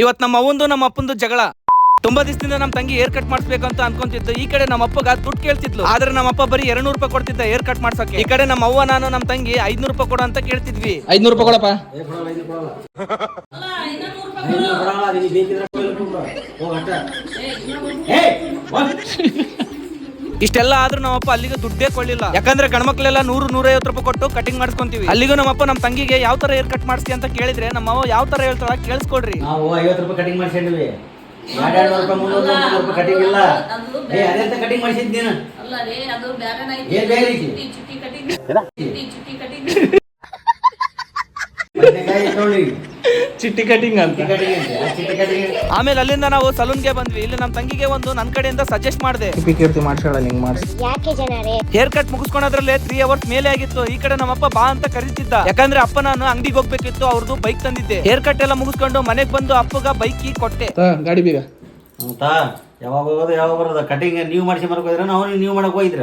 ಇವತ್ ನಮ್ಮ ಅವ್ವಂದು ನಮ್ಮ ಅಪ್ಪಂದು ಜಗಳ. ತುಂಬಾ ದಿವಸದಿಂದ ನಮ್ಮ ತಂಗಿ ಹೇರ್ ಕಟ್ ಮಾಡಿಸ್ಬೇಕಂತ ಅನ್ಕೊಂತಿದ್ದು. ಈ ಕಡೆ ನಮ್ಮ ಅಪ್ಪಗ ದುಡ್ಡು ಕೇಳ್ತಿದ್ಲು, ಆದ್ರೆ ನಮ್ಮ ಅಪ್ಪ ಬರೀ 200 ರೂಪಾಯಿ ಕೊಡ್ತಿದ್ದ ಹೇರ್ ಕಟ್ ಮಾಡ್ಸಕ್ಕೆ. ಈ ಕಡೆ ನಮ್ಮ ಅವ್ವ ನಾನು ನಮ್ಮ ತಂಗಿ 500 ರೂಪಾಯಿ ಕೊಡು ಅಂತ ಕೇಳ್ತಿದ್ವಿ. 500 ರೂಪಾಯಿ ಕೊಡಪ್ಪ. ಇಷ್ಟೆಲ್ಲ ಆದ್ರೂ ನಮ್ಮಪ್ಪ ಅಲ್ಲಿಗೆ ದುಡ್ಡೇ ಕೊಳ್ಳಿಲ್ಲ. ಯಾಕಂದ್ರೆ ಗಣಮಕ್ಳೆಲ್ಲ 100-150 ರೂಪಾಯಿ ಕೊಟ್ಟು ಕಟಿಂಗ್ ಮಾಡಿಸ್ಕೊಂತೀವಿ. ಅಲ್ಲಿಗೂ ನಮ್ಮಪ್ಪ ನಮ್ಮ ತಂಗಿಗೆ ಯಾವ ತರ ಹೇರ್ ಕಟ್ ಮಾಡಿಸ್ತಿ ಅಂತ ಕೇಳಿದ್ರೆ ನಮ್ಮ ಅವ್ವ ಯಾವ ತರ ಹೇಳ್ತಾಳ ಕೇಳಿಸ್ಕೊಡ್ರಿ. ನಾವು 50 ರೂಪಾಯಿ ಕಟಿಂಗ್ ಮಾಡಿಸಿದ್ವಿ, 200 ರೂಪಾಯಿ 300 ರೂಪಾಯಿ ಕಟಿಂಗ್ ಇಲ್ಲ. ಅದೇ ಕಟಿಂಗ್ ಮಾಡಿಸಿದ್ ನೀನು ಏನ್ ಬೇರೆ ಚಿಟ್ಟಿ ಕಟಿಂಗ್ ಅಂತ. ಆಮೇಲೆ ಅಲ್ಲಿಂದ ನಾವು ಸಲೂನ್ಗೆ ಬಂದ್ವಿ. ಇಲ್ಲಿ ನಮ್ಮ ತಂಗಿಗೆ ಒಂದು ನನ್ನ ಕಡೆಯಿಂದ ಸಜೆಸ್ಟ್ ಮಾಡಿದೆ, ಕೀರ್ತಿ ಮಾಡ್ಸೋಣ ಹಿಂಗ್ ಮಾಡಿಸಿ. ಹೇರ್ ಕಟ್ ಮುಗಿಸ್ಕೊಳೋದ್ರಲ್ಲೇ 3 ಅವರ್ಸ್ ಮೇಲೆ ಆಗಿತ್ತು. ಈ ಕಡೆ ನಮ್ಮಪ್ಪ ಬಾ ಅಂತ ಕರೀತಿದ್ದ, ಯಾಕಂದ್ರೆ ಅಪ್ಪ ನಾನು ಅಂಗಡಿಗೆ ಹೋಗ್ಬೇಕಿತ್ತು, ಅವ್ರದ್ದು ಬೈಕ್ ತಂದಿದ್ದೆ. ಹೇರ್ ಕಟ್ ಎಲ್ಲ ಮುಗಿಸ್ಕೊಂಡು ಮನೆಗೆ ಬಂದು ಅಪ್ಪಗ ಬೈಕ್ ಕೀ ಕೊಟ್ಟೆ. ಗಾಡಿ ಬೀಗ ಯಾವಾಗ ಹೋಗೋದು ಯಾವಾಗ ಬರೋದು? ಕಟಿಂಗ್ ನೀವು ಮಾಡಿಸಿ ಮರಕ್ ಹೋದ್ರೆ ನಾವು ನೀವು ಮಾಡಕ್ ಹೋಗಿದ್ರ